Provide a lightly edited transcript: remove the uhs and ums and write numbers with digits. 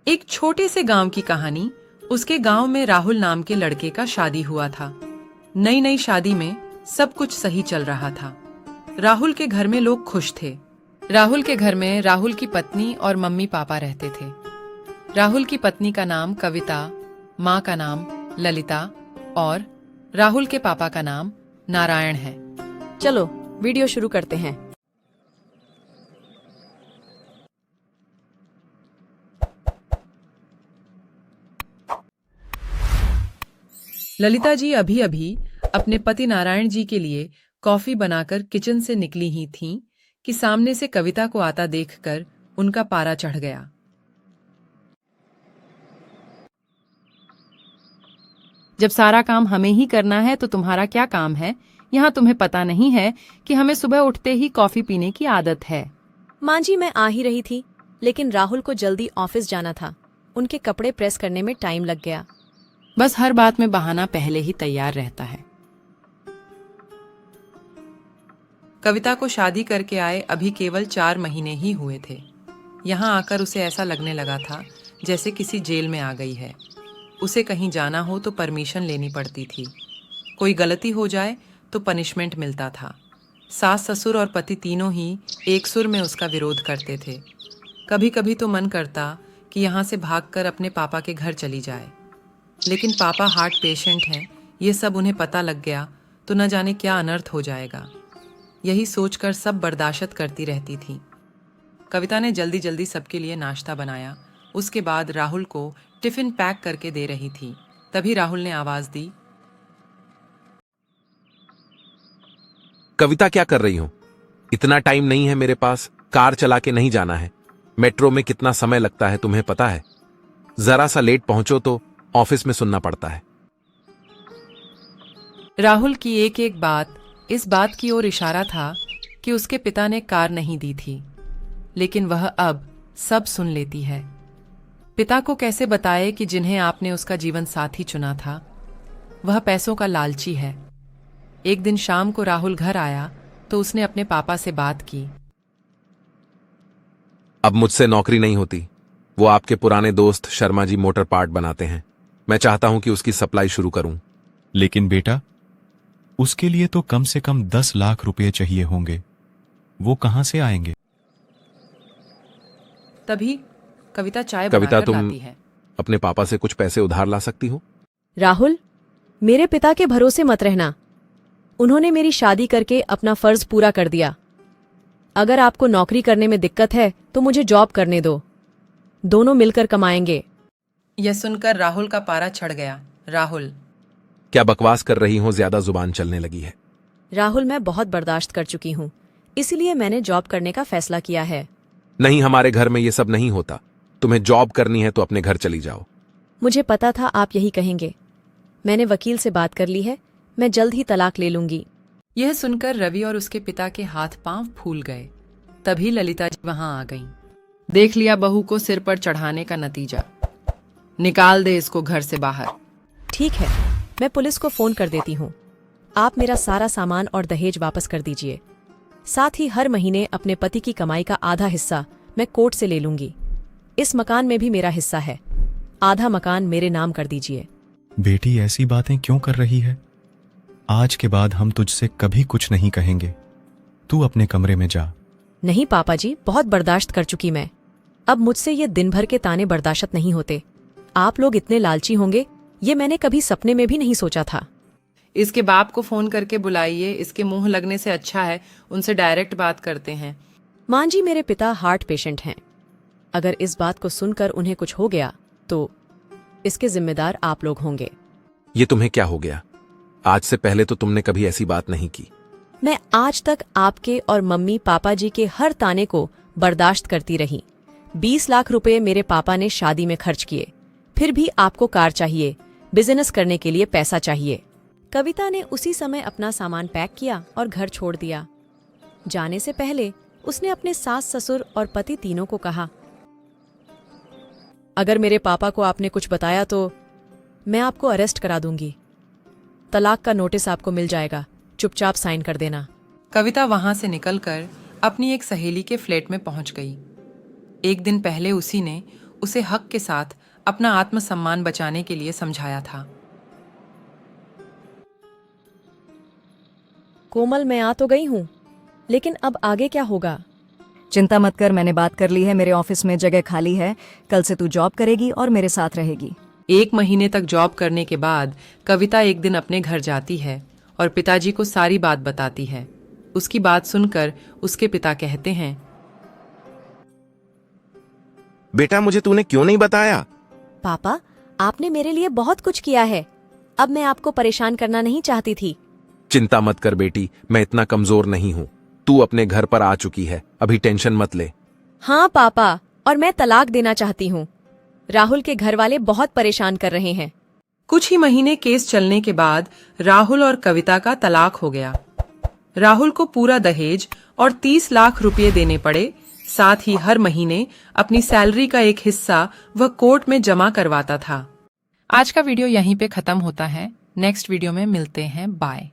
एक छोटे से गांव की कहानी। उसके गांव में राहुल नाम के लड़के का शादी हुआ था। नई नई शादी में सब कुछ सही चल रहा था। राहुल के घर में लोग खुश थे। राहुल के घर में राहुल की पत्नी और मम्मी पापा रहते थे। राहुल की पत्नी का नाम कविता, माँ का नाम ललिता और राहुल के पापा का नाम नारायण है। चलो वीडियो शुरू करते हैं। ललिता जी अभी अभी अपने पति नारायण जी के लिए कॉफी बनाकर किचन से निकली ही थीं कि सामने से कविता को आता देखकर उनका पारा चढ़ गया। जब सारा काम हमें ही करना है तो तुम्हारा क्या काम है? यहाँ तुम्हें पता नहीं है कि हमें सुबह उठते ही कॉफी पीने की आदत है। माँ जी, मैं आ ही रही थी, लेकिन राहुल को जल्दी ऑफिस जाना था। उनके कपड़े प्रेस करने में टाइम लग गया। बस हर बात में बहाना पहले ही तैयार रहता है। कविता को शादी करके आए अभी केवल 4 महीने ही हुए थे। यहाँ आकर उसे ऐसा लगने लगा था जैसे किसी जेल में आ गई है। उसे कहीं जाना हो तो परमिशन लेनी पड़ती थी। कोई गलती हो जाए तो पनिशमेंट मिलता था। सास ससुर और पति तीनों ही एक सुर में उसका विरोध करते थे। कभी कभी तो मन करता कि यहाँ से भागकर अपने पापा के घर चली जाए, लेकिन पापा हार्ट पेशेंट हैं। ये सब उन्हें पता लग गया तो न जाने क्या अनर्थ हो जाएगा। यही सोचकर सब बर्दाश्त करती रहती थी। कविता ने जल्दी जल्दी सबके लिए नाश्ता बनाया। उसके बाद राहुल को टिफिन पैक करके दे रही थी। तभी राहुल ने आवाज दी, कविता क्या कर रही हो? इतना टाइम नहीं है मेरे पास। कार चला के नहीं जाना है। मेट्रो में कितना समय लगता है तुम्हें पता है? जरा सा लेट पहुंचो तो ऑफिस में सुनना पड़ता है। राहुल की एक एक बात इस बात की ओर इशारा था कि उसके पिता ने कार नहीं दी थी, लेकिन वह अब सब सुन लेती है। पिता को कैसे बताए कि जिन्हें आपने उसका जीवन साथी चुना था वह पैसों का लालची है। एक दिन शाम को राहुल घर आया तो उसने अपने पापा से बात की। अब मुझसे नौकरी नहीं होती। वो आपके पुराने दोस्त शर्मा जी मोटर पार्ट बनाते हैं। मैं चाहता हूं कि उसकी सप्लाई शुरू करूं। लेकिन बेटा, उसके लिए तो कम से कम 10 लाख रुपए चाहिए होंगे। वो कहां से आएंगे? तभी कविता चाय कविता, बनाकर तुम लाती है। अपने पापा से कुछ पैसे उधार ला सकती हो? राहुल, मेरे पिता के भरोसे मत रहना। उन्होंने मेरी शादी करके अपना फर्ज पूरा कर दिया। अगर आपको नौकरी करने में दिक्कत है तो मुझे जॉब करने दो। दोनों मिलकर कमाएंगे। यह सुनकर राहुल का पारा चढ़ गया। राहुल, क्या बकवास कर रही हो? ज्यादा जुबान चलने लगी है। राहुल, मैं बहुत बर्दाश्त कर चुकी हूँ, इसलिए मैंने जॉब करने का फैसला किया है। नहीं, हमारे घर में ये सब नहीं होता। तुम्हें जॉब करनी है तो अपने घर चली जाओ। मुझे पता था आप यही कहेंगे। मैंने वकील से बात कर ली है। मैं जल्द ही तलाक ले लूंगी। यह सुनकर रवि और उसके पिता के हाथ पांव फूल गए। तभी ललिता जी वहां आ गईं। देख लिया बहू को सिर पर चढ़ाने का नतीजा। निकाल दे इसको घर से बाहर। ठीक है, मैं पुलिस को फोन कर देती हूँ। आप मेरा सारा सामान और दहेज वापस कर दीजिए। साथ ही हर महीने अपने पति की कमाई का आधा हिस्सा मैं कोर्ट से ले लूंगी। इस मकान में भी मेरा हिस्सा है। आधा मकान मेरे नाम कर दीजिए। बेटी, ऐसी बातें क्यों कर रही है? आज के बाद हम तुझसे कभी कुछ नहीं कहेंगे। तू अपने कमरे में जा। नहीं पापा जी, बहुत बर्दाश्त कर चुकी मैं। अब मुझसे ये दिन भर के ताने बर्दाश्त नहीं होते। आप लोग इतने लालची होंगे ये मैंने कभी सपने में भी नहीं सोचा था। इसके बाप को फोन करके बुलाइए। इसके मुंह लगने से अच्छा है उनसे डायरेक्ट बात करते हैं। मां जी, मेरे पिता हार्ट पेशेंट हैं। अगर इस बात को सुनकर उन्हें कुछ हो गया तो इसके जिम्मेदार आप लोग होंगे। ये तुम्हें क्या हो गया? आज से पहले तो तुमने कभी ऐसी बात नहीं की। मैं आज तक आपके और मम्मी पापा जी के हर ताने को बर्दाश्त करती रही। 20 लाख रुपए मेरे पापा ने शादी में खर्च किए, फिर भी आपको कार चाहिए, बिजनेस करने के लिए पैसा चाहिए। कविता ने उसी समय अपना सामान पैक किया और घर छोड़ दिया। जाने से पहले उसने अपने सास ससुर और पति तीनों को कहा, अगर मेरे पापा को आपने कुछ बताया तो मैं आपको अरेस्ट करा दूंगी। तलाक का नोटिस आपको मिल जाएगा, चुपचाप साइन कर देना। कविता वहां से निकलकर अपनी एक सहेली के फ्लैट में पहुंच गई। एक दिन पहले उसी ने उसे हक के साथ अपना आत्मसम्मान बचाने के लिए समझाया था। कोमल, मैं आ तो गई हूँ, लेकिन अब आगे क्या होगा? चिंता मत कर, मैंने बात कर ली है, मेरे ऑफिस में जगह खाली है। कल से तू जॉब करेगी और मेरे साथ रहेगी। 1 महीने तक जॉब करने के बाद कविता एक दिन अपने घर जाती है और पिताजी को सारी बात बताती है। उसकी बात सुनकर उसके पिता कहते हैं, बेटा मुझे तूने क्यों नहीं बताया? पापा, आपने मेरे लिए बहुत कुछ किया है। अब मैं आपको परेशान करना नहीं चाहती थी। चिंता मत कर बेटी, मैं इतना कमजोर नहीं हूँ। तू अपने घर पर आ चुकी है, अभी टेंशन मत ले। हाँ पापा, और मैं तलाक देना चाहती हूँ। राहुल के घर वाले बहुत परेशान कर रहे हैं। कुछ ही महीने केस चलने के बाद राहुल और कविता का तलाक हो गया। राहुल को पूरा दहेज और 30 लाख रुपए देने पड़े। साथ ही हर महीने अपनी सैलरी का एक हिस्सा वह कोर्ट में जमा करवाता था। आज का वीडियो यहीं पे खत्म होता है। नेक्स्ट वीडियो में मिलते हैं। बाय।